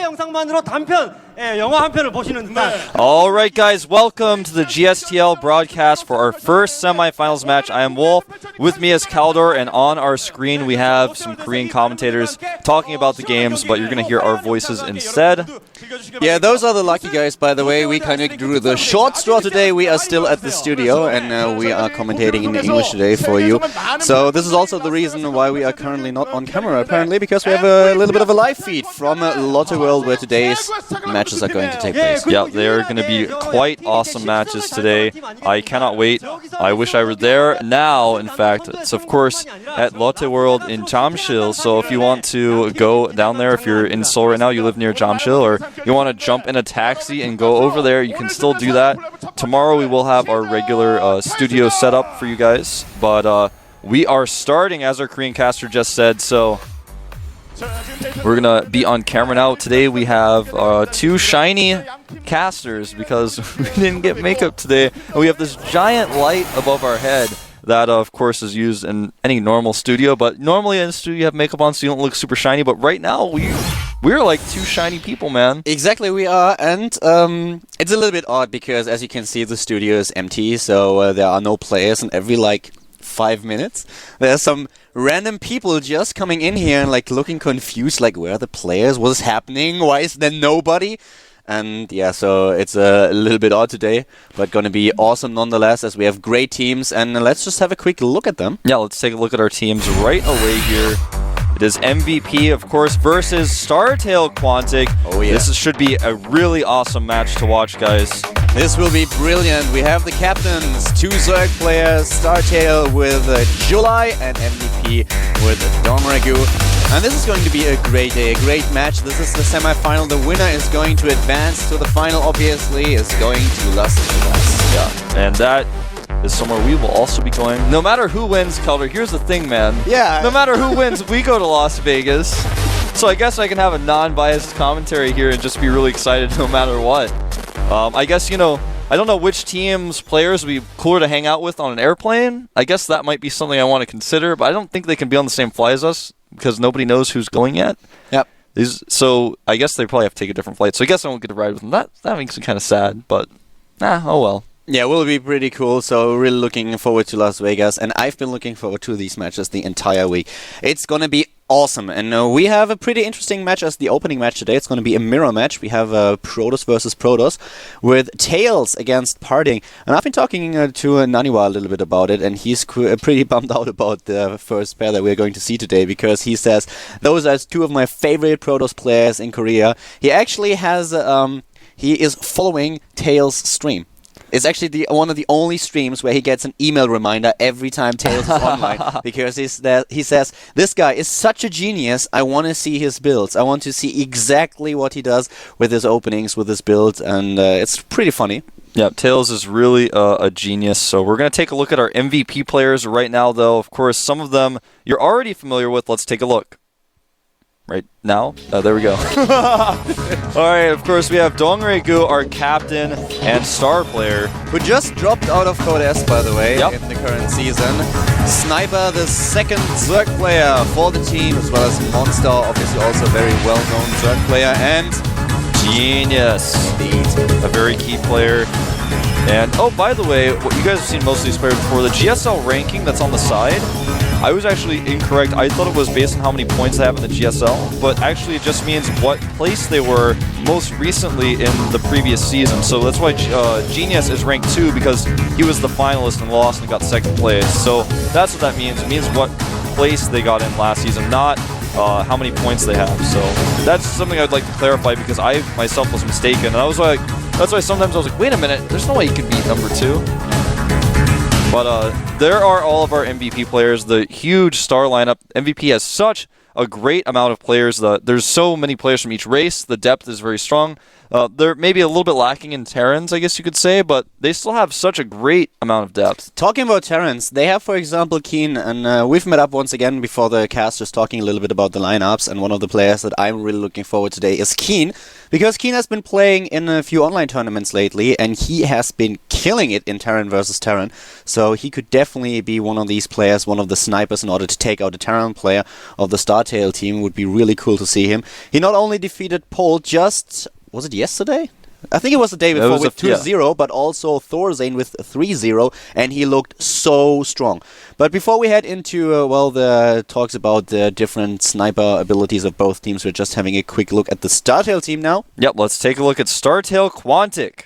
영상만으로 단편 영화 한 편을 보시는 듯한. All right, guys, welcome to the GSTL broadcast for our first semifinals match. I am Wolf. With me is Kaldor, and on our screen we have some Korean commentators talking about the games, but you're going to hear our voices instead. Yeah, those are the lucky guys, by the way. We kind of drew the short straw today. We are still at the studio, and we are commentating in English today for you. So this is also the reason why we are currently not on camera, apparently, because we have a little bit of a live feed from Lotte World where today's matches are going to take place. Yeah, they are going to be quite awesome matches today. I cannot wait. I wish I were there now, in fact. It's, of course, at Lotte World in Jamsil. So if you want to go down there, if you're in Seoul right now, you live near Jamsil, or you want to jump in a taxi and go over there, you can still do that. Tomorrow we will have our regular studio set up for you guys. But we are starting, as our Korean caster just said, so we're going to be on camera now. Today we have two shiny casters because we didn't get makeup today. And we have this giant light above our head that, of course, is used in any normal studio. But normally in a studio you have makeup on so you don't look super shiny. But right now we're like two shiny people, man. Exactly, we are. And it's a little bit odd because, as you can see, the studio is empty. So there are no players, and every 5 minutes there's some random people just coming in here and looking confused, where are the players, what is happening, why is there nobody? And yeah, so it's a little bit odd today, but gonna be awesome nonetheless, as we have great teams. And let's just have a quick look at them. Yeah, let's take a look at our teams right away here. It is MVP, of course, versus StarTale Quantic. Oh yeah, this should be a really awesome match to watch, guys. This will be brilliant. We have the captains, two Zerg players, StarTale with July and MVP with Domregu. And this is going to be a great day, a great match. This is the semi-final. The winner is going to advance to the final, obviously, is going to Las Vegas. Yeah, and that is somewhere we will also be going. No matter who wins, Calder, here's the thing, man. Yeah. No matter who wins, we go to Las Vegas. So I guess I can have a non-biased commentary here and just be really excited no matter what. I guess, I don't know which team's players would be cooler to hang out with on an airplane. I guess that might be something I want to consider, but I don't think they can be on the same flight as us because nobody knows who's going yet. Yep. So I guess they probably have to take a different flight. So I guess I won't get to ride with them. That makes me kind of sad, but oh well. Yeah, will be pretty cool. So really looking forward to Las Vegas, and I've been looking forward to these matches the entire week. It's gonna be awesome, and we have a pretty interesting match as the opening match today. It's gonna be a mirror match. We have Protoss versus Protoss with Tails against Parting, and I've been talking to Naniwa a little bit about it, and he's pretty bummed out about the first pair that we're going to see today because he says those are two of my favorite Protoss players in Korea. He actually has he is following Tails' stream. It's actually one of the only streams where he gets an email reminder every time Tails is online because he says, this guy is such a genius, I want to see his builds. I want to see exactly what he does with his openings, with his builds, and it's pretty funny. Yeah, Tails is really a genius. So we're going to take a look at our MVP players right now, though. Of course, some of them you're already familiar with. Let's take a look. Right now? There we go. Alright, of course we have Dongregu, our captain and star player. Who just dropped out of Code S, by the way, yep, in the current season. Sniper, the second Zerg player for the team, as well as Monster, obviously also a very well-known Zerg player, and Genius, a very key player. And, oh, by the way, what you guys have seen most of these players before, the GSL ranking that's on the side, I was actually incorrect. I thought it was based on how many points they have in the GSL, but actually it just means what place they were most recently in the previous season. So that's why Genius is ranked 2, because he was the finalist and lost and got second place. So that's what that means. It means what place they got in last season, not how many points they have. So that's something I'd like to clarify because I myself was mistaken. And I was like, that's why sometimes I was like, wait a minute, there's no way he could be number 2. But there are all of our MVP players, the huge star lineup. MVP has such a great amount of players. There's so many players from each race. The depth is very strong. They're maybe a little bit lacking in Terrans, I guess you could say, but they still have such a great amount of depth. Talking about Terrans, they have, for example, Keen, and we've met up once again before the cast, just talking a little bit about the lineups, and one of the players that I'm really looking forward to today is Keen. Because Keen has been playing in a few online tournaments lately, and he has been killing it in Terran versus Terran. So he could definitely be one of these players, one of the snipers in order to take out the Terran player of the StarTale team. It would be really cool to see him. He not only defeated Paul just, was it yesterday? I think it was the day before with 2-0, but also Thorzane with 3-0, and he looked so strong. But before we head into, the talks about the different sniper abilities of both teams, we're just having a quick look at the StarTale team now. Yep, let's take a look at StarTale Quantic.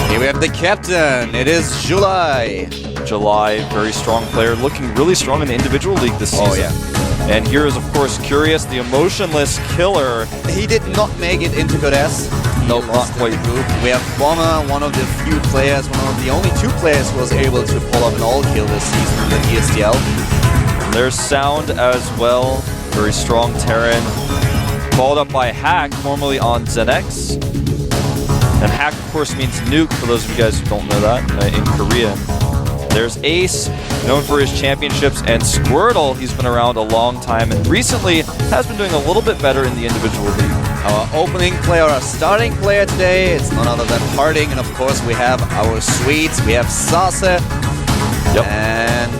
Here we have the captain. It is July. July, very strong player, looking really strong in the individual league this season. Oh, yeah. And here is, of course, Curious, the emotionless killer. He did not make it into Good S. No, not quite. We have Bomber, one of the few players, one of the only 2 players who was able to pull up an all-kill this season in the GSTL. There's Sound as well, very strong Terran. Followed up by Hack, formerly on ZeNEX. And Hack, of course, means nuke, for those of you guys who don't know that, in Korean. There's Ace, known for his championships, and Squirtle, he's been around a long time, and recently has been doing a little bit better in the individual league. Our opening player, our starting player today, it's none other than Harding, and of course we have our Swedes, we have Sase, and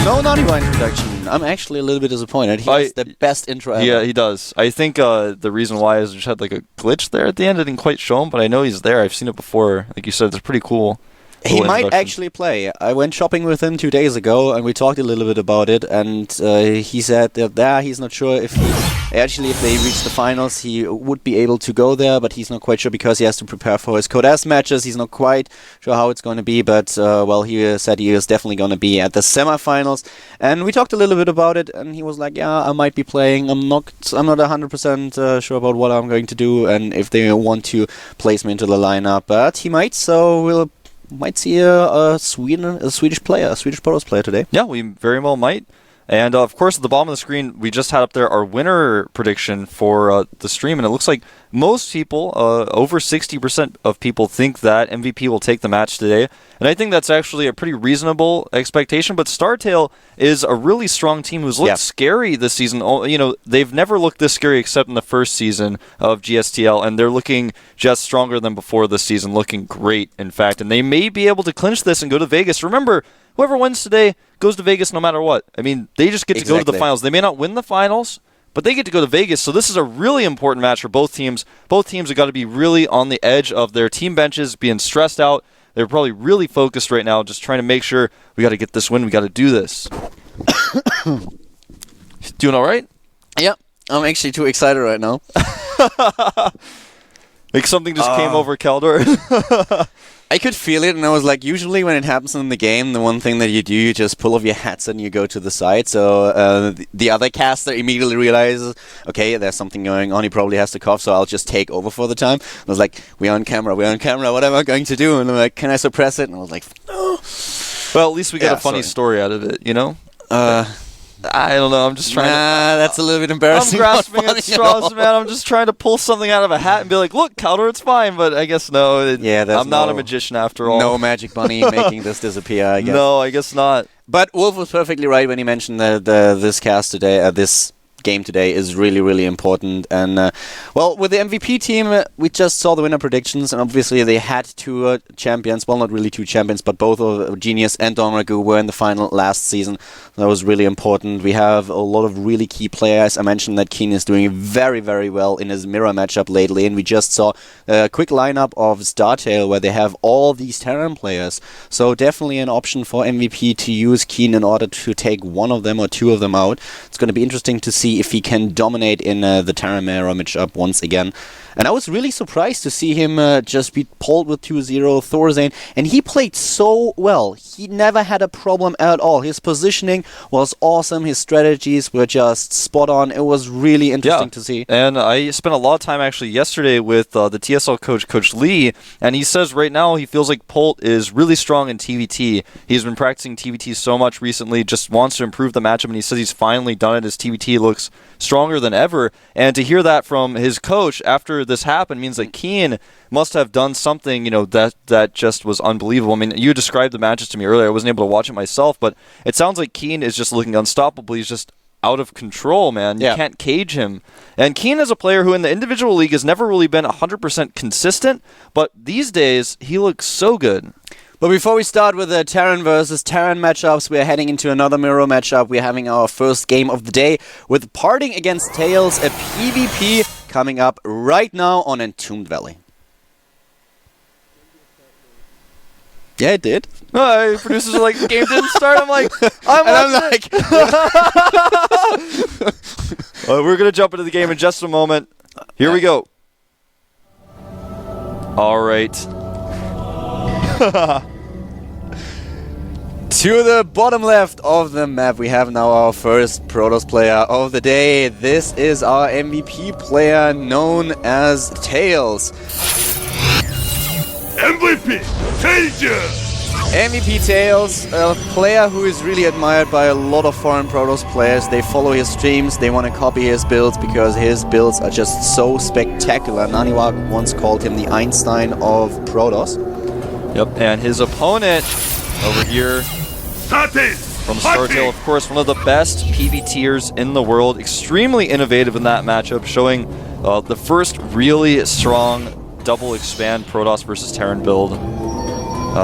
no Naniwa introduction. I'm actually a little bit disappointed. He has the best intro ever. Yeah, he does. I think the reason why is just had like a glitch there at the end. I didn't quite show him, but I know he's there. I've seen it before. Like you said, it's pretty cool. He might actually play. I went shopping with him 2 days ago, and we talked a little bit about it. And he said that he's not sure if they reach the finals, he would be able to go there, but he's not quite sure because he has to prepare for his Code S matches. He's not quite sure how it's going to be, but he said he is definitely going to be at the semifinals. And we talked a little bit about it, and he was like, "Yeah, I might be playing. I'm not 100% sure about what I'm going to do, and if they want to place me into the lineup, but he might. So we'll." Might see a Swedish player, a Swedish Poros player today. Yeah, we very well might. And of course, at the bottom of the screen, we just had up there our winner prediction for the stream, and it looks like most people, over 60% of people, think that MVP will take the match today. And I think that's actually a pretty reasonable expectation. But StarTale is a really strong team who's looked scary this season. You know, they've never looked this scary except in the first season of GSTL, and they're looking just stronger than before this season, looking great, in fact. And they may be able to clinch this and go to Vegas. Remember, whoever wins today goes to Vegas no matter what. I mean, they just get to go to the finals. They may not win the finals, but they get to go to Vegas. So this is a really important match for both teams. Both teams have got to be really on the edge of their team benches, being stressed out. They're probably really focused right now, just trying to make sure we got to get this win. We got to do this. Doing all right? Yep. I'm actually too excited right now. Like something just came over Kaldor. I could feel it, and I was like, usually when it happens in the game, the one thing that you do, you just pull off your hats and you go to the side. So the other caster immediately realizes, okay, there's something going on. He probably has to cough, so I'll just take over for the time. I was like, we're on camera. What am I going to do? And I'm like, can I suppress it? And I was like, no. Well, at least we got a funny story out of it, you know? I don't know. I'm just trying to... that's a little bit embarrassing. I'm grasping at straws, man. I'm just trying to pull something out of a hat and be like, look, Kaldor, it's fine. But I guess no. I'm not a magician after all. No magic bunny making this disappear, I guess. No, I guess not. But Wolf was perfectly right when he mentioned that this cast today, this game today is really, really important. And with the MVP team, we just saw the winner predictions, and obviously they had 2 champions. Well, not really 2 champions, but both of Genius and Donragu were in the final last season. That was really important. We have a lot of really key players. I mentioned that Keen is doing very, very well in his mirror matchup lately, and we just saw a quick lineup of StarTale where they have all these Terran players. So definitely an option for MVP to use Keen in order to take one of them or 2 of them out. It's going to be interesting to see if he can dominate in the Terran mirror matchup once again. And I was really surprised to see him just be pulled with 2-0 Thorzane, and he played so well. He never had a problem at all. His positioning was awesome. His strategies were just spot on. It was really interesting to see. And I spent a lot of time actually yesterday with the TSL coach, Coach Lee, and he says right now he feels like Polt is really strong in TVT. He's been practicing TVT so much recently, just wants to improve the matchup, and he says he's finally done it. His TVT looks stronger than ever. And to hear that from his coach after this happened means that Keen must have done something, that just was unbelievable. I mean, you described the matches to me earlier. I wasn't able to watch it myself, but it sounds like Keen is just looking unstoppable. He's just out of control, man. You Yeah. can't cage him. And Keen is a player who in the individual league has never really been 100% consistent, but these days he looks so good. But before we start with the Terran versus Terran matchups, we are heading into another mirror matchup. We're having our first game of the day with Parting against Tails, a PvP coming up right now on Entombed Valley. Yeah, it did. Producers are like, the game didn't start. I'm like, I'm like, we're going to jump into the game in just a moment. Here we go. All right. to the bottom left of the map, we have now our first Protoss player of the day. This is our MVP player known as Tails. MVP Tails, a player who is really admired by a lot of foreign Protoss players. They follow his streams, they want to copy his builds because his builds are just so spectacular. Naniwak once called him the Einstein of Protoss. Yep, and his opponent over here from StarTale, of course, one of the best PvTers in the world. Extremely innovative in that matchup, showing the first really strong double expand Protoss versus Terran build.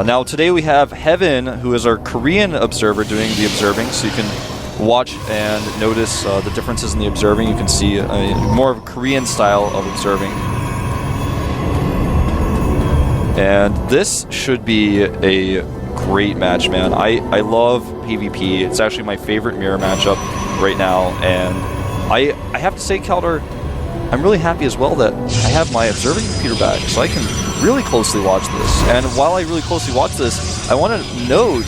Now today we have Heaven, who is our Korean observer, doing the observing, so you can watch and notice the differences in the observing. You can see more of a Korean style of observing. And this should be a great match, man. I love PvP. It's actually my favorite mirror matchup right now, and I have to say, Kaldor, I'm really happy as well that I have my observing computer back, so I can really closely watch this. And while I really closely watch this, I want to note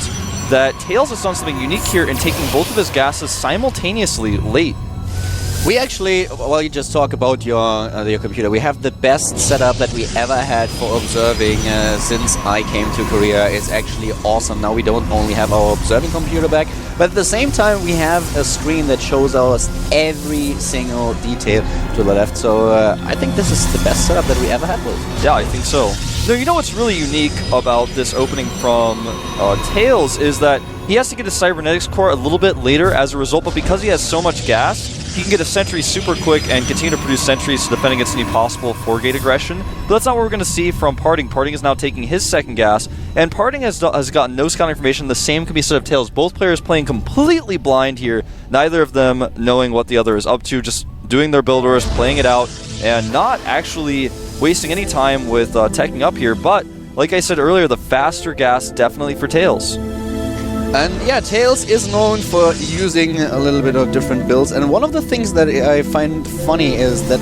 that Tails has done something unique here in taking both of his gases simultaneously late. We actually, while you just talk about your computer, we have the best setup that we ever had for observing since I came to Korea. It's actually awesome. Now we don't only have our observing computer back, but at the same time we have a screen that shows us every single detail to the left. So I think this is the best setup that we ever had, Will. Yeah, I think so. Now, you know what's really unique about this opening from Tails is that he has to get his cybernetics core a little bit later as a result, but because he has so much gas, he can get a sentry super quick and continue to produce sentries to defend against any possible 4-gate aggression. But that's not what we're going to see from Parting. Parting is now taking his second gas, and Parting has gotten no scout information. The same can be said of Tails. Both players playing completely blind here, neither of them knowing what the other is up to, just doing their builders, playing it out, and not actually wasting any time with teching up here. But, like I said earlier, the faster gas definitely for Tails. And yeah, Tails is known for using a little bit of different builds, and one of the things that I find funny is that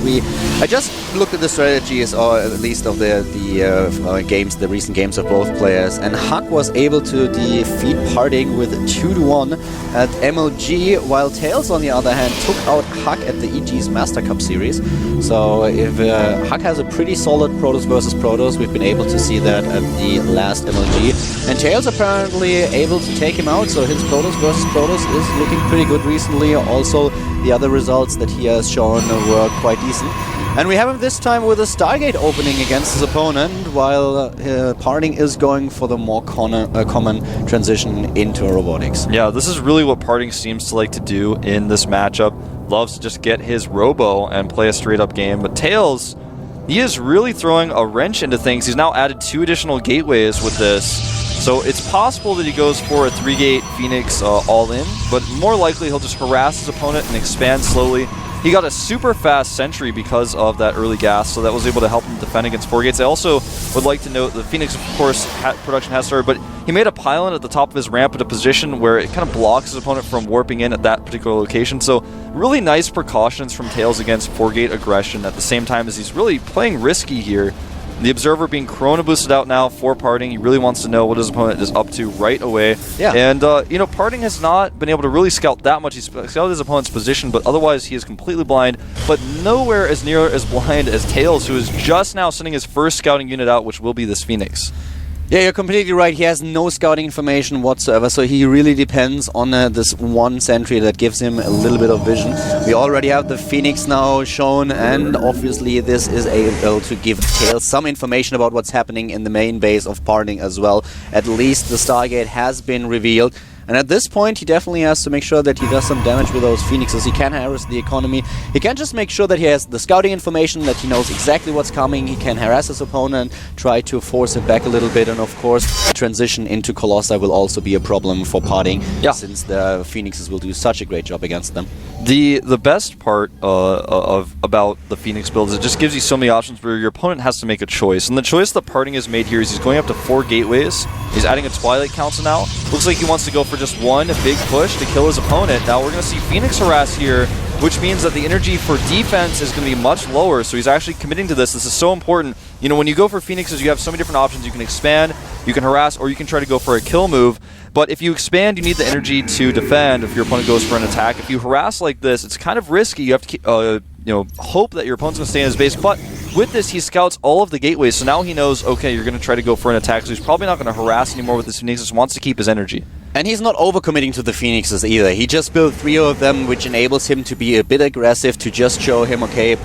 I just looked at the strategies, or at least of the games, the recent games of both players, and Huck was able to defeat Parting with 2-1 at MLG, while Tails on the other hand took out Huck at the EG's Master Cup series. So if Huck has a pretty solid Protoss versus Protoss, we've been able to see that at the last MLG, and Tails apparently able to take him out, so his Protoss versus Protoss is looking pretty good recently. Also, the other results that he has shown were quite decent. And we have him this time with a Stargate opening against his opponent, while Parting is going for the more common transition into robotics. Yeah, this is really what Parting seems to like to do in this matchup. Loves to just get his robo and play a straight-up game. But Tails, he is really throwing a wrench into things. He's now added 2 additional gateways with this. So it's possible that he goes for a 3-gate Phoenix all-in, but more likely he'll just harass his opponent and expand slowly. He got a super fast sentry because of that early gas, so that was able to help him defend against 4 gates. I also would like to note the Phoenix, of course, production has started, but he made a pylon at the top of his ramp at a position where it kind of blocks his opponent from warping in at that particular location. So really nice precautions from Tails against 4-gate aggression at the same time as he's really playing risky here. The Observer being Corona boosted out now for Parting. He really wants to know what his opponent is up to right away. Yeah. And, you know, Parting has not been able to really scout that much. He's scouted his opponent's position, but otherwise he is completely blind, but nowhere as near as blind as Tails, who is just now sending his first scouting unit out, which will be this Phoenix. Yeah, you're completely right. He has no scouting information whatsoever, so he really depends on this one sentry that gives him a little bit of vision. We already have the Phoenix now shown, and obviously this is able to give Tails some information about what's happening in the main base of Parting as well. At least the Stargate has been revealed. And at this point, he definitely has to make sure that he does some damage with those Phoenixes. He can harass the economy. He can just make sure that he has the scouting information, that he knows exactly what's coming. He can harass his opponent, try to force him back a little bit, and of course, transition into Colossi will also be a problem for partying, since the Phoenixes will do such a great job against them. The best part about the Phoenix build is it just gives you so many options where your opponent has to make a choice. And the choice that Parting has made here is he's going up to 4 gateways. He's adding a Twilight Council now. Looks like he wants to go for just one big push to kill his opponent. Now we're going to see Phoenix harass here, which means that the energy for defense is going to be much lower. So he's actually committing to this. This is so important. You know, when you go for Phoenixes, you have so many different options. You can expand, you can harass, or you can try to go for a kill move. But if you expand, you need the energy to defend if your opponent goes for an attack. If you harass like this, it's kind of risky. You have to keep, hope that your opponent's going to stay in his base. But with this, he scouts all of the gateways. So now he knows, okay, you're going to try to go for an attack. So he's probably not going to harass anymore with his Phoenix. Just wants to keep his energy. And he's not overcommitting to the Phoenixes either. He just built 3 of them, which enables him to be a bit aggressive, to just show him, okay,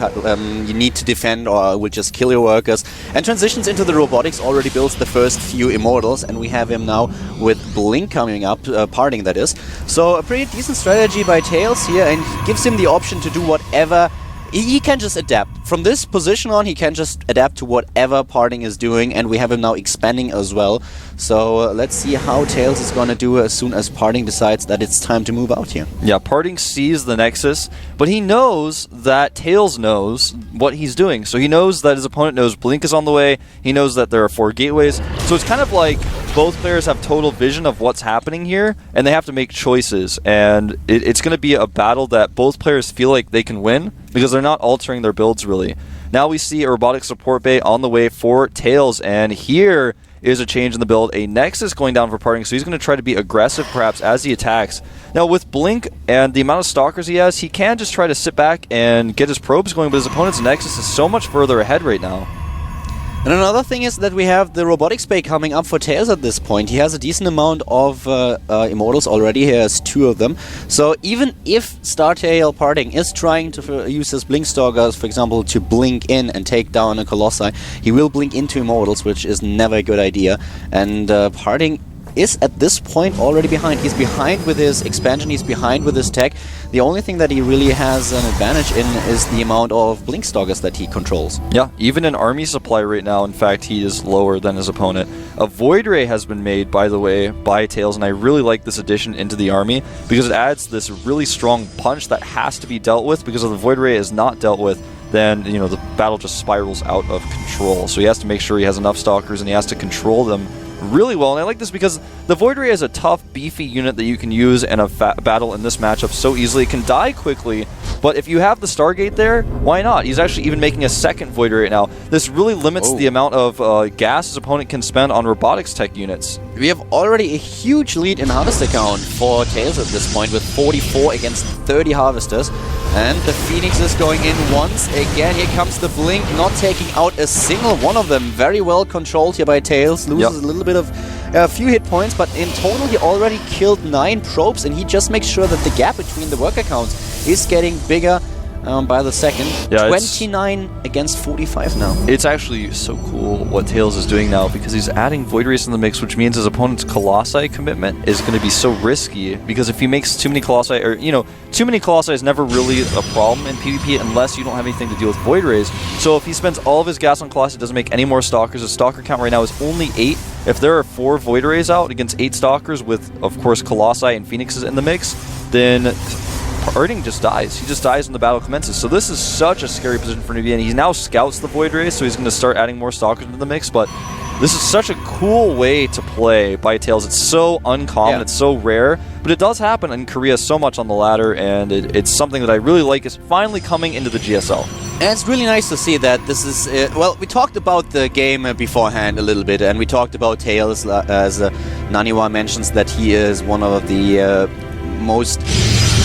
you need to defend or I will just kill your workers. And transitions into the robotics, already builds the first few Immortals, and we have him now with Blink coming up, Parting that is. So a pretty decent strategy by Tails here, and he gives him the option to do whatever. He can just adapt. From this position on, he can just adapt to whatever Parting is doing, and we have him now expanding as well. So let's see how Tails is going to do as soon as Parting decides that it's time to move out here. Yeah, Parting sees the Nexus, but he knows that Tails knows what he's doing. So he knows that his opponent knows Blink is on the way. He knows that there are 4 gateways. So it's kind of like both players have total vision of what's happening here, and they have to make choices. And it's going to be a battle that both players feel like they can win, because they're not altering their builds really. Now we see a robotic support bay on the way for Tails, and here is a change in the build. A Nexus going down for Parting, so he's going to try to be aggressive perhaps as he attacks. Now with Blink and the amount of Stalkers he has, he can just try to sit back and get his probes going, but his opponent's Nexus is so much further ahead right now. And another thing is that we have the robotics bay coming up for Tails at this point. He has a decent amount of Immortals already. He has 2 of them. So even if StarTale Parting is trying to use his Blink Stalkers, for example, to blink in and take down a Colossi, he will blink into Immortals, which is never a good idea. And Parting is at this point already behind. He's behind with his expansion, he's behind with his tech. The only thing that he really has an advantage in is the amount of Blink Stalkers that he controls. Yeah, even in army supply right now, in fact, he is lower than his opponent. A Void Ray has been made, by the way, by Tails, and I really like this addition into the army because it adds this really strong punch that has to be dealt with, because if the Void Ray is not dealt with, then the battle just spirals out of control. So he has to make sure he has enough Stalkers and he has to control them really well. And I like this because the Void Ray is a tough, beefy unit that you can use in a battle in this matchup so easily. It can die quickly, but if you have the Stargate there, why not? He's actually even making a second Void Ray right now. This really limits the amount of gas his opponent can spend on robotics tech units. We have already a huge lead in Harvester count for Tails at this point, with 44 against 30 Harvesters. And the Phoenix is going in once again. Here comes the Blink, not taking out a single one of them. Very well controlled here by Tails. Loses a little bit of a few hit points, but in total he already killed 9 probes, and he just makes sure that the gap between the worker counts is getting bigger by the second. Yeah, 29 against 45 now. It's actually so cool what Tails is doing now, because he's adding Void Rays in the mix, which means his opponent's Colossi commitment is going to be so risky, because if he makes too many Colossi, or too many Colossi is never really a problem in PvP unless you don't have anything to deal with Void Rays. So if he spends all of his gas on Colossi, doesn't make any more Stalkers, his Stalker count right now is only 8. If there are 4 Void Rays out against 8 Stalkers with, of course, Colossi and Phoenixes in the mix, then Parting just dies. He just dies when the battle commences. So this is such a scary position for Nubia, and he now scouts the Void Rays, so he's going to start adding more Stalkers into the mix, but this is such a cool way to play by Tails. It's so uncommon, it's so rare, but it does happen in Korea so much on the ladder, and it's something that I really like is finally coming into the GSL. And it's really nice to see that this is... well, we talked about the game beforehand a little bit, and we talked about Tails, as Naniwa mentions that he is one of the most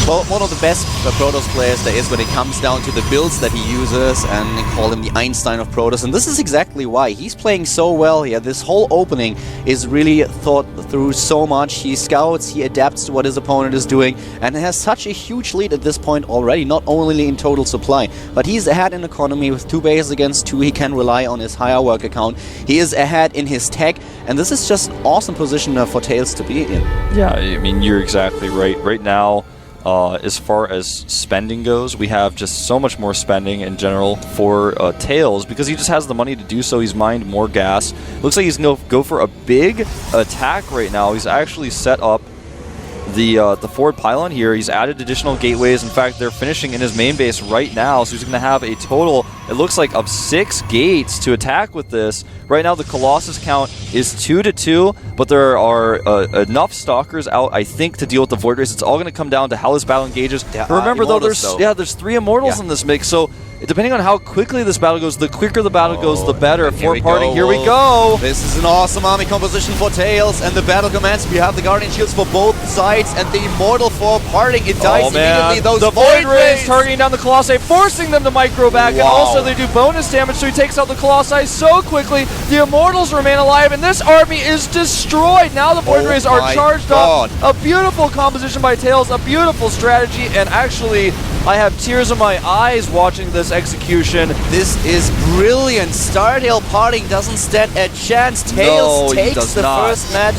well, one of the best Protoss players there is when it comes down to the builds that he uses, and they call him the Einstein of Protoss. And this is exactly why. He's playing so well here. This whole opening is really thought through so much. He scouts, he adapts to what his opponent is doing, and has such a huge lead at this point already, not only in total supply, but he's ahead in economy with 2 bases against 2. He can rely on his higher work account. He is ahead in his tech, and this is just an awesome position for Tails to be in. Yeah, I mean, you're exactly right. Right now, as far as spending goes, we have just so much more spending in general for Tails because he just has the money to do so. He's mined more gas. Looks like he's going to go for a big attack right now. He's actually set up the forward pylon here. He's added additional gateways. In fact, they're finishing in his main base right now, so he's going to have a total, it looks like, of 6 gates to attack with this. Right now, the Colossus count is 2-2, but there are enough Stalkers out, I think, to deal with the Void Rays. It's all going to come down to how this battle engages. Remember, though, there's 3 Immortals in this mix, so depending on how quickly this battle goes, the quicker the battle goes, the better. For parting, here we go. This is an awesome army composition for Tails, and the battle commands. We have the Guardian Shields for both sides, and the Immortal for parting. It dies immediately. Those the Void Rays targeting down the Colossi, forcing them to micro back, and also they do bonus damage, so he takes out the Colossi so quickly. The Immortals remain alive, and this army is destroyed. Now the Void Rays are charged up. A beautiful composition by Tails, a beautiful strategy, and actually, I have tears in my eyes watching this execution. This is brilliant. StarTale parting doesn't stand a chance. Tails takes the first match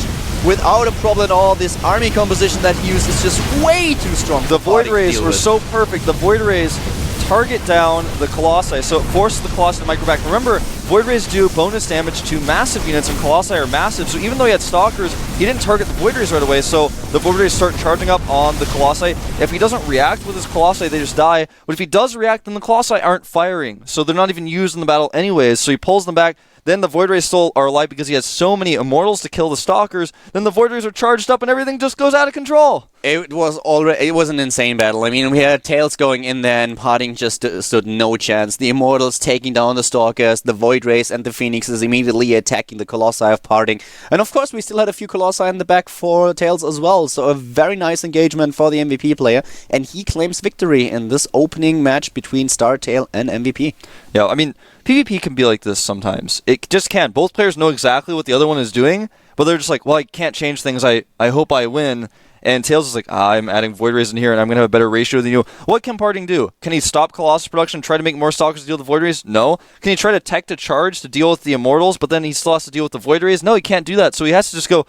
without a problem at all. This army composition that he used is just way too strong. The Void Rays were so perfect. The Void Rays target down the Colossi, so it forces the Colossi to micro back. Remember, Void Rays do bonus damage to massive units, and Colossi are massive, so even though he had Stalkers, he didn't target the Void Rays right away, so the Void Rays start charging up on the Colossi. If he doesn't react with his Colossi, they just die, but if he does react, then the Colossi aren't firing, so they're not even used in the battle anyways, so he pulls them back. Then the Void Rays still are alive because he has so many Immortals to kill the Stalkers. Then the Void Rays are charged up and everything just goes out of control. It was an insane battle. I mean, we had Tails going in there and parting just stood no chance. The Immortals taking down the Stalkers, the Void Rays and the Phoenixes immediately attacking the Colossi of parting. And of course, we still had a few Colossi in the back for Tails as well. So a very nice engagement for the MVP player. And he claims victory in this opening match between StarTale and MVP. Yeah, I mean, PvP can be like this sometimes. It just can. Both players know exactly what the other one is doing, but they're just like, well, I can't change things. I hope I win. And Tails is like, I'm adding Void Rays in here, and I'm going to have a better ratio than you. What can parting do? Can he stop Colossus production, try to make more Stalkers to deal with the Void Rays? No. Can he try to tech to charge to deal with the Immortals, but then he still has to deal with the Void Rays? No, he can't do that. So he has to just go,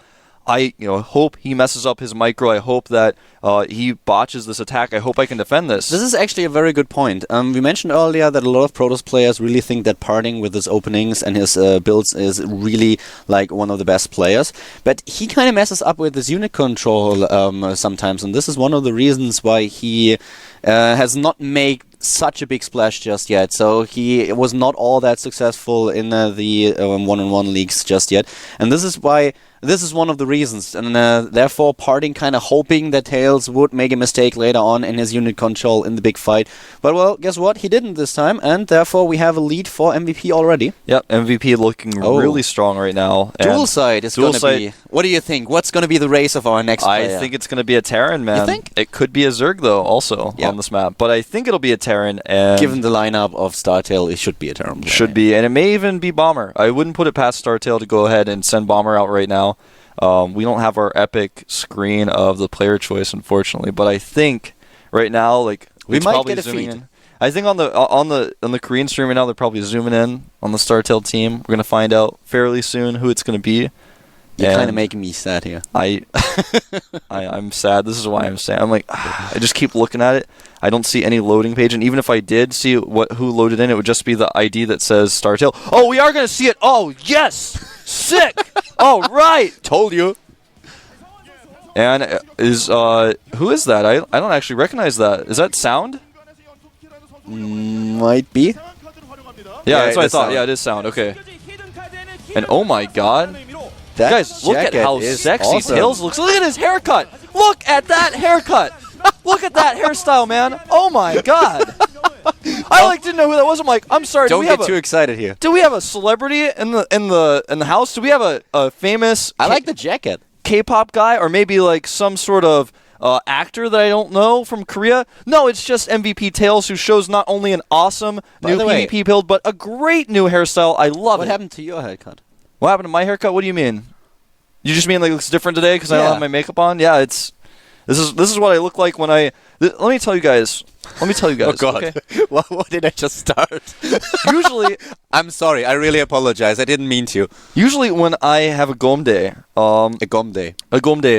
I hope he messes up his micro. I hope that he botches this attack. I hope I can defend this. This is actually a very good point. We mentioned earlier that a lot of Protoss players really think that parting with his openings and his builds is really like one of the best players. But he kind of messes up with his unit control sometimes, and this is one of the reasons why he has not made such a big splash just yet. So he was not all that successful in the one-on-one leagues just yet. And this is why... This is one of the reasons, and therefore parting kind of hoping that Tails would make a mistake later on in his unit control in the big fight. But well, guess what? He didn't this time, and therefore we have a lead for MVP already. Yep, MVP looking really strong right now. Dual side is going to be... What do you think? What's going to be the race of our next player? I think it's going to be a Terran, man. You think? It could be a Zerg, though, also on this map. But I think it'll be a Terran. And given the lineup of StarTale, it should be a Terran. Should be, and it may even be Bomber. I wouldn't put it past StarTale to go ahead and send Bomber out right now. We don't have our epic screen of the player choice, unfortunately, but I think right now, like we might get a feed. I think on the Korean stream right now, they're probably zooming in on the StarTale team. We're gonna find out fairly soon who it's gonna be. You're kind of making me sad here. I'm sad. This is why I'm sad. I'm like, I just keep looking at it. I don't see any loading page, and even if I did see who loaded in, it would just be the ID that says StarTale. Oh, we are gonna see it. Oh, yes. Sick! All right! Told you. And who is that? I don't actually recognize that. Is that Sound? Might be. Yeah, that's what I thought. Sound. Yeah, it is Sound. Okay. And oh my god. Guys, look at how sexy Tails looks. Look at his haircut! Look at that haircut! Look at that hairstyle, man! Oh my god! I didn't know who that was. I'm like, I'm sorry. Don't get too excited here. Do we have a celebrity in the house? Do we have a famous? I like the jacket. K-pop guy, or maybe like some sort of actor that I don't know from Korea. No, it's just MVP Tails, who shows not only an awesome new PvP build, but a great new hairstyle. I love it. What happened to your haircut? What happened to my haircut? What do you mean? You just mean like it looks different today because I don't have my makeup on? Yeah, it's this is what I look like when I. Let me tell you guys. Oh God! Okay? What did I just start? Usually, I'm sorry. I really apologize. I didn't mean to. Usually, when I have a GOM day, A GOM day.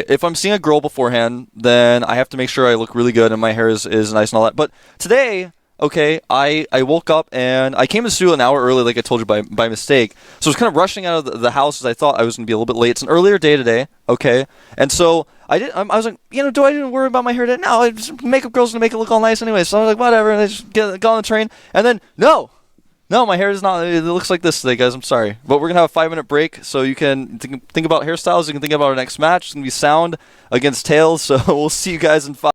if I'm seeing a girl beforehand, then I have to make sure I look really good and my hair is nice and all that. But today, okay, I woke up and I came to studio an hour early, like I told you by mistake. So I was kind of rushing out of the house as I thought I was going to be a little bit late. It's an earlier day today, okay, and so. I was like, do I even worry about my hair today? No, makeup girl's gonna make it look all nice anyway. So I was like, whatever. And I just got on the train, and then no, my hair is not. It looks like this today, guys. I'm sorry, but we're gonna have a 5-minute break, so you can think about hairstyles. You can think about our next match. It's gonna be Sound against Tails. So we'll see you guys in 5.